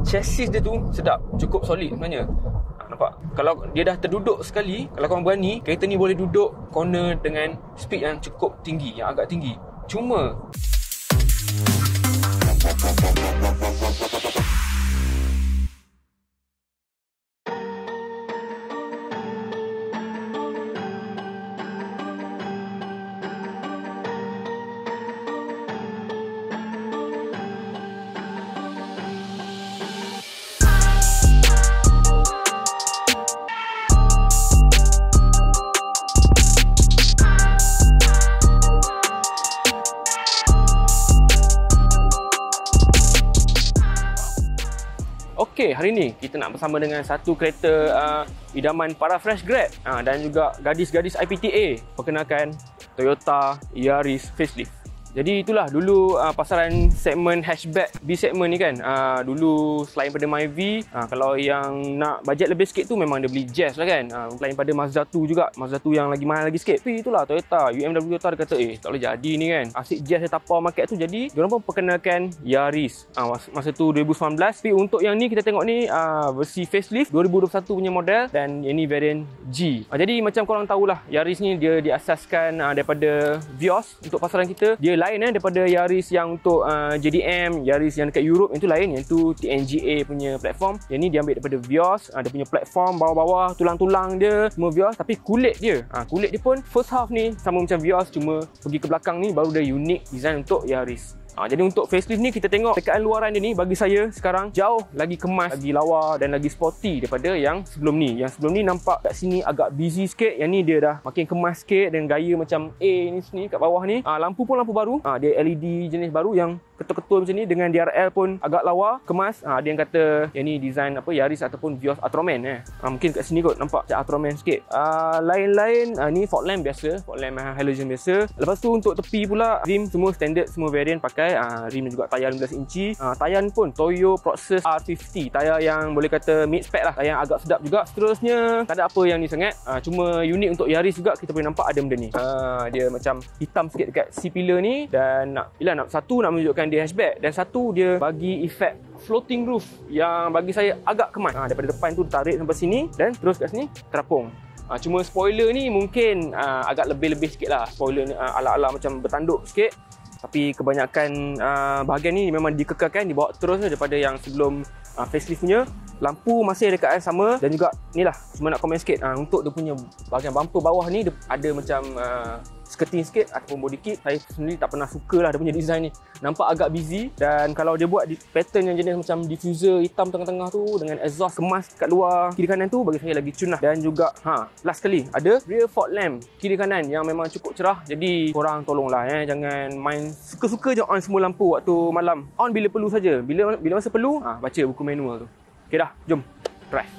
chassis dia tu sedap, cukup solid sebenarnya. Nampak? Kalau dia dah terduduk sekali, kalau korang berani, kereta ni boleh duduk corner dengan speed yang cukup tinggi, yang agak tinggi. Cuma okey, hari ni kita nak bersama dengan satu kereta idaman para fresh grad dan juga gadis-gadis IPTA. Perkenalkan, Toyota Yaris facelift. Jadi itulah dulu pasaran segmen hatchback B segmen ni kan. Dulu selain pada Myvi, kalau yang nak bajet lebih sikit tu memang dia beli Jazz lah kan. Selain pada Mazda 2 juga, Mazda 2 yang lagi mahal lagi sikit. Tapi itulah Toyota, UMW Toyota dia kata tak boleh jadi ni kan. Asyik Jazz dia tapau market tu, jadi diorang pun perkenalkan Yaris. Masa tu 2019. Tapi untuk yang ni kita tengok ni versi facelift 2021 punya model, dan yang ni variant G. Jadi macam korang tahulah, Yaris ni dia diasaskan daripada Vios untuk pasaran kita. Dia lain daripada Yaris yang untuk JDM, Yaris yang dekat Europe, yang tu lain. Yang tu TNGA punya platform. Yang ni dia ambil daripada Vios. Dia punya platform bawah-bawah, tulang-tulang dia semua Vios, tapi kulit dia kulit dia pun first half ni sama macam Vios, cuma pergi ke belakang ni baru dia unique design untuk Yaris. Jadi untuk facelift ni kita tengok tekaan luaran dia ni, bagi saya sekarang jauh lagi kemas, lagi lawa dan lagi sporty daripada yang sebelum ni. Yang sebelum ni nampak kat sini agak busy sikit. Yang ni dia dah makin kemas sikit dan gaya macam A ni sini kat bawah ni. Lampu pun lampu baru. Dia LED jenis baru yang ketul-ketul macam ni, dengan DRL pun agak lawa, kemas. Ada yang kata yang ni design apa Yaris ataupun Vios Ultraman mungkin kat sini kot nampak macam Ultraman sikit. Lain-lain ni fog lamp biasa, fog lamp halogen biasa. Lepas tu untuk tepi pula, rim semua standard, semua variant pakai rim dan juga tayar 15 inci. Tayar pun Toyo Proxus R50, tayar yang boleh kata mid spec lah, tayar yang agak sedap juga. Seterusnya tak ada apa yang ni sangat, cuma unik untuk Yaris juga kita boleh nampak ada benda ni. Dia macam hitam sikit dekat C-pillar ni, dan satu nak menunjukkan dia hatchback, dan satu dia bagi efek floating roof yang bagi saya agak kemas. Daripada depan tu tarik sampai sini dan terus kat sini terapung. Cuma spoiler ni mungkin agak lebih-lebih sikit lah. Spoiler ni ala-ala macam bertanduk sikit. Tapi kebanyakan bahagian ni memang dikekalkan, dibawa terus daripada yang sebelum facelift punya. Lampu masih dekat sama, dan juga ni lah, cuma nak komen sikit untuk dia punya bahagian bumper bawah ni, dia ada macam skirting sikit ataupun body kit. Saya sendiri tak pernah suka lah dia punya design ni, nampak agak busy. Dan kalau dia buat pattern yang jenis macam diffuser hitam tengah-tengah tu dengan exhaust kemas kat luar kiri kanan tu, bagi saya lagi cun lah. Dan juga last sekali ada rear fog lamp kiri kanan yang memang cukup cerah. Jadi korang tolonglah jangan main suka-suka je on semua lampu waktu malam. On bila perlu saja, bila masa perlu baca buku manual tu. Okey dah, jom drive.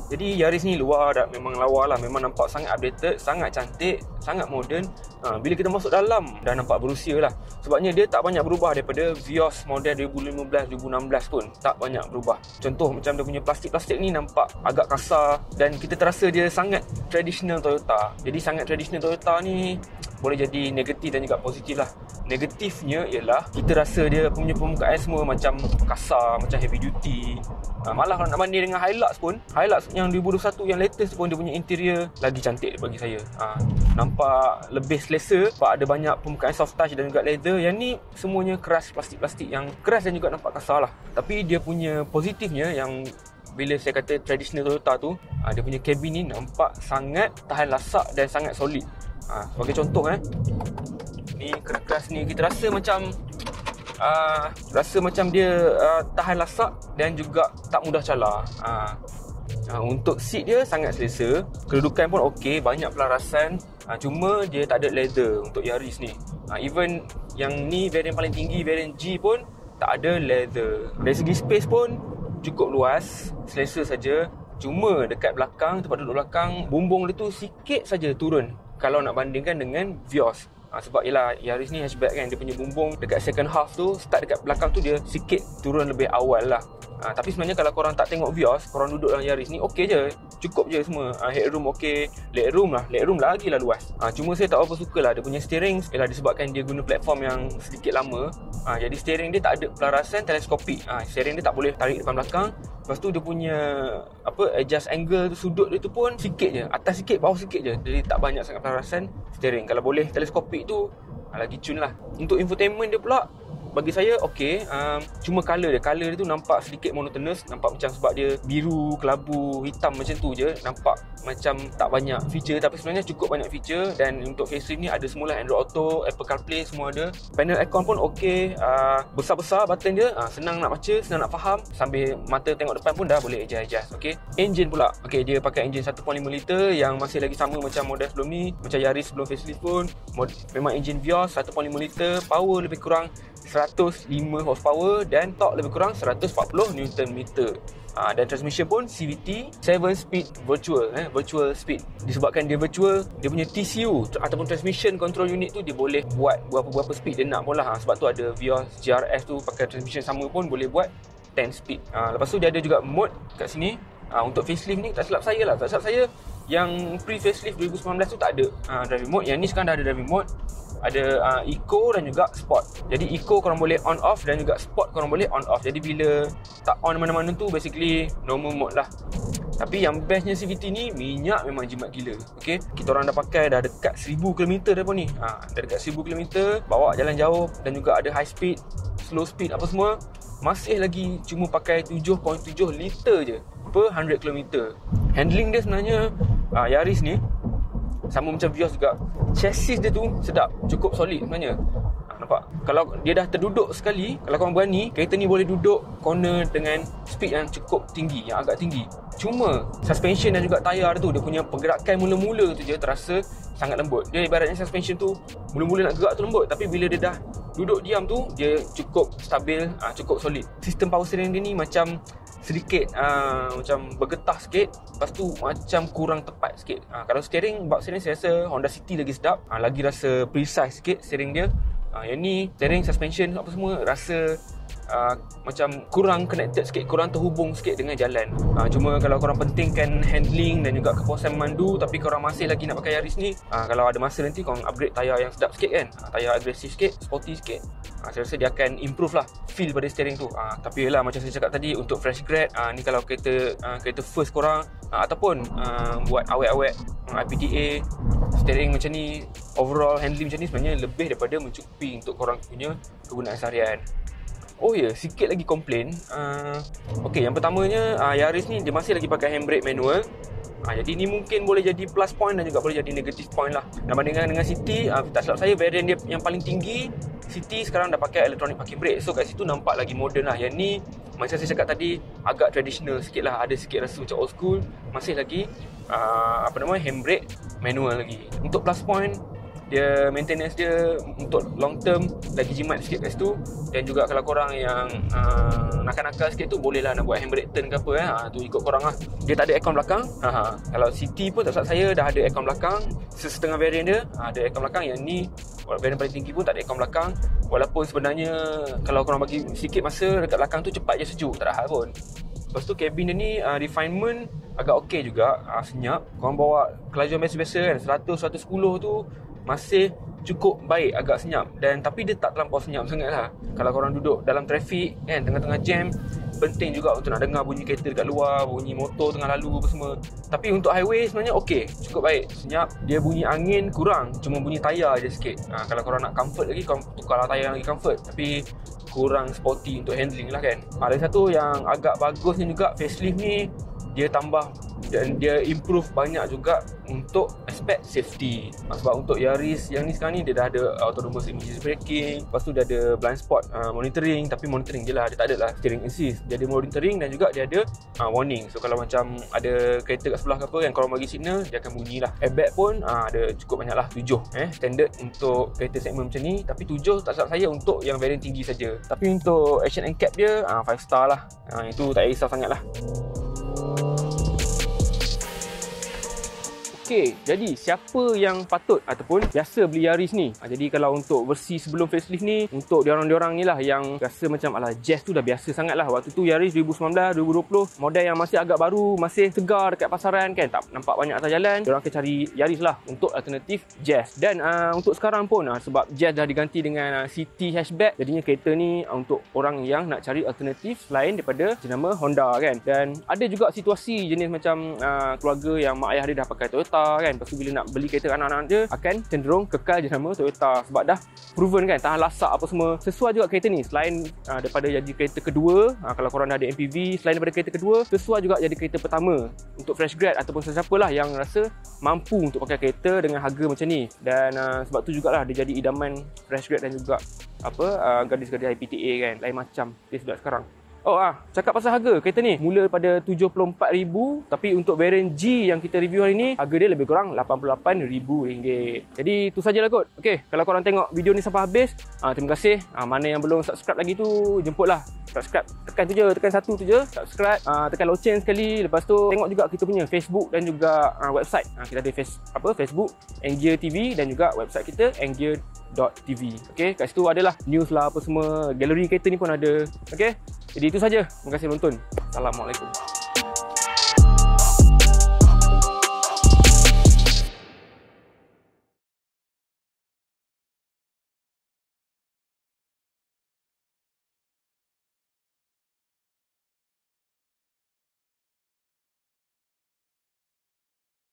Jadi Yaris ni luar dah memang lawa lah, memang nampak sangat updated, sangat cantik, sangat moden. Bila kita masuk dalam dah nampak berusia lah. Sebabnya dia tak banyak berubah daripada Vios model 2015-2016 pun. Tak banyak berubah. Contoh macam dia punya plastik-plastik ni nampak agak kasar, dan kita terasa dia sangat traditional Toyota. Jadi sangat traditional Toyota ni boleh jadi negatif dan juga positif lah. Negatifnya ialah kita rasa dia punya permukaan semua macam kasar, macam heavy duty. Malah kalau nak banding dengan Hilux pun, Hilux yang 2021 yang latest pun, dia punya interior lagi cantik bagi saya. Nampak lebih selesa sebab ada banyak permukaan soft touch dan juga leather. Yang ni semuanya keras, plastik-plastik yang keras dan juga nampak kasar lah. Tapi dia punya positifnya yang bila saya kata traditional Toyota tu, dia punya cabin ni nampak sangat tahan lasak dan sangat solid. Sebagai contoh ni keras ni kita rasa macam dia tahan lasak dan juga tak mudah calar. Untuk seat dia sangat selesa, kedudukan pun okey, banyak pelarasan. Cuma dia tak ada leather untuk Yaris ni. Even yang ni variant paling tinggi, variant G pun tak ada leather. Dari segi space pun cukup luas, selesa saja. Cuma dekat belakang, tempat duduk belakang, bumbung dia tu sikit saja turun kalau nak bandingkan dengan Vios. Sebab yelah Yaris ni hatchback kan, dia punya bumbung dekat second half tu, start dekat belakang tu dia sikit turun lebih awal lah. Tapi sebenarnya kalau korang tak tengok Vios, korang duduk dalam Yaris ni okey je, cukup je semua. Headroom okey, legroom lagi lah luas. Cuma saya tak apa suka lah dia punya steering. Ialah disebabkan dia guna platform yang sedikit lama, jadi steering dia tak ada pelarasan teleskopik. Steering dia tak boleh tarik depan belakang. Lepas tu dia punya adjust angle sudut dia tu pun sikit je, atas sikit bawah sikit je, jadi tak banyak sangat pelarasan steering. Kalau boleh teleskopik tu lagi cun lah. Untuk infotainment dia pula bagi saya okey, cuma colour dia tu nampak sedikit monotonous, nampak macam sebab dia biru, kelabu, hitam macam tu je, nampak macam tak banyak feature, tapi sebenarnya cukup banyak feature. Dan untuk facelift ni ada semula Android Auto, Apple CarPlay, semua ada. Panel aircon pun okey, besar-besar button dia, senang nak baca, senang nak faham, sambil mata tengok depan pun dah boleh adjust. Okey, engine pula, okey, dia pakai engine 1.5 liter yang masih lagi sama macam model sebelum ni, macam Yaris sebelum facelift pun. Memang engine Vios 1.5 liter, power lebih kurang 105 horsepower dan torque lebih kurang 140 Nm. Dan transmission pun CVT 7 speed virtual speed. Disebabkan dia virtual, dia punya TCU ataupun transmission control unit tu dia boleh buat berapa speed dia nak pun lah. Sebab tu ada Vios GRS tu pakai transmission sama pun boleh buat 10 speed. Lepas tu dia ada juga mode kat sini. Untuk facelift ni tak silap saya yang pre-facelift 2019 tu tak ada driving mode. Yang ni sekarang dah ada driving mode. Ada eco dan juga sport. Jadi eco korang boleh on off dan juga sport korang boleh on off. Jadi bila tak on mana-mana tu basically normal mode lah. Tapi yang bestnya CVT ni, minyak memang jimat gila. Okay, kita orang dah pakai dah dekat 1000 km dah pun ni. Dah dekat 1000 km, bawa jalan jauh dan juga ada high speed, slow speed apa semua, masih lagi cuma pakai 7.7 liter je per 100 km. Handling dia sebenarnya Yaris ni sama macam Vios juga. Chassis dia tu sedap, cukup solid sebenarnya. Nampak? Kalau dia dah terduduk sekali, kalau korang berani, kereta ni boleh duduk corner dengan speed yang cukup tinggi, yang agak tinggi. Cuma suspension dan juga tayar tu, dia punya pergerakan mula-mula tu je terasa sangat lembut. Dia ibaratnya suspension tu mula-mula nak gerak tu lembut, tapi bila dia dah duduk diam tu, dia cukup stabil, cukup solid. Sistem power steering dia ni macam sedikit macam bergetah sikit, lepas tu macam kurang tepat sikit. Kalau bab steering saya rasa Honda City lagi sedap, lagi rasa precise sikit steering dia. Yang ni steering, suspension apa semua rasa macam kurang connected sikit, kurang terhubung sikit dengan jalan. Cuma kalau korang pentingkan handling dan juga kepuasan memandu, tapi korang masih lagi nak pakai Yaris ni, kalau ada masa nanti korang upgrade tayar yang sedap sikit kan, tayar agresif sikit, sporty sikit, saya rasa dia akan improve lah feel pada steering tu. Tapi yelah, macam saya cakap tadi, untuk fresh grad ni kalau kereta first korang ataupun buat awet-awet IPTA, steering macam ni, overall handling macam ni sebenarnya lebih daripada mencukupi untuk korang punya kegunaan seharian. Oh ya, sikit lagi komplain. Okey, yang pertamanya Yaris ni dia masih lagi pakai handbrake manual. Jadi ni mungkin boleh jadi plus point dan juga boleh jadi negative point lah. Dan bandingkan dengan City, tak silap saya variant dia yang paling tinggi, City sekarang dah pakai electronic parking brake. So kat situ nampak lagi modern lah. Yang ni macam saya cakap tadi, agak traditional sikit lah. Ada sikit rasa macam old school. Masih lagi handbrake manual lagi. Untuk plus point, dia maintenance dia untuk long term lagi jimat sikit kat situ. Dan juga kalau korang yang nakal-nakal sikit tu, boleh lah nak buat handbrake turn ke apa, tu ikut korang lah. Dia tak ada aircon belakang. Kalau City pun tak salah saya dah ada aircon belakang. Setengah variant dia ada aircon belakang. Yang ni variant paling tinggi pun tak ada aircon belakang. Walaupun sebenarnya kalau korang bagi sikit masa dekat belakang tu, cepat je sejuk, tak ada hal pun. Lepas tu kabin dia ni refinement agak okey juga, senyap. Korang bawa kelajuan biasa-biasa kan, 100-110 tu masih cukup baik, agak senyap. Dan tapi dia tak terlampau senyap sangat lah. Kalau korang duduk dalam trafik kan, tengah-tengah jam, penting juga untuk nak dengar bunyi kereta dekat luar, bunyi motor tengah lalu apa semua. Tapi untuk highway sebenarnya okey, cukup baik, senyap. Dia bunyi angin kurang, cuma bunyi tayar je sikit. Kalau korang nak comfort lagi, korang tukar tayar lagi comfort. Tapi kurang sporty untuk handling lah kan. Ada satu yang agak bagusnya juga, facelift ni dia tambah dan dia improve banyak juga untuk aspek safety. Sebab untuk Yaris yang ni sekarang ni, dia dah ada autonomous emergency braking, lepas tu dia ada blind spot monitoring, tapi monitoring je lah, dia tak ada lah steering assist. Dia ada monitoring dan juga dia ada warning. So kalau macam ada kereta kat sebelah ke apa kan, korang bagi signal, dia akan bunyi lah. Airbag pun ada cukup banyak lah, 7 standard untuk kereta segmen macam ni. Tapi 7 tak silap saya untuk yang variant tinggi saja. Tapi untuk action and cap dia 5 star lah. Itu tak risau sangat lah. Okey, jadi siapa yang patut ataupun biasa beli Yaris ni? Jadi kalau untuk versi sebelum facelift ni, untuk diorang-diorang ni lah yang rasa macam alah Jazz tu dah biasa sangat lah. Waktu tu Yaris 2019, 2020, model yang masih agak baru, masih segar dekat pasaran kan, tak nampak banyak atas jalan, diorang akan cari Yaris lah untuk alternatif Jazz. Dan untuk sekarang pun sebab Jazz dah diganti dengan City hatchback, jadinya kereta ni untuk orang yang nak cari alternatif lain daripada jenama Honda kan. Dan ada juga situasi jenis macam keluarga yang mak ayah dia dah pakai Toyota kan, lepas tu bila nak beli kereta anak-anak dia akan cenderung kekal jenama Toyota sebab dah proven kan, tahan lasak apa semua. Sesuai juga kereta ni, selain daripada jadi kereta kedua, kalau korang dah ada MPV, selain daripada kereta kedua, sesuai juga jadi kereta pertama untuk fresh grad ataupun sesiapa lah yang rasa mampu untuk pakai kereta dengan harga macam ni. Dan sebab tu jugalah dia jadi idaman fresh grad dan juga gadis-gadis IPTA kan, lain macam dia sudah sekarang. Cakap pasal harga kereta ni, mula pada 74,000, tapi untuk variant G yang kita review hari ni, harga dia lebih kurang RM88,000. Jadi itu sajalah kot. Okey, kalau korang tengok video ni sampai habis, terima kasih. Mana yang belum subscribe lagi tu, jemputlah subscribe, tekan tu je, tekan satu tu je, subscribe, tekan loceng sekali. Lepas tu tengok juga kita punya Facebook dan juga website. Kita ada Facebook Anggear TV dan juga website kita anggear.tv. Okey, kat situ adalah news lah apa semua, galeri kereta ni pun ada. Okey, jadi itu saja. Terima kasih menonton. Assalamualaikum.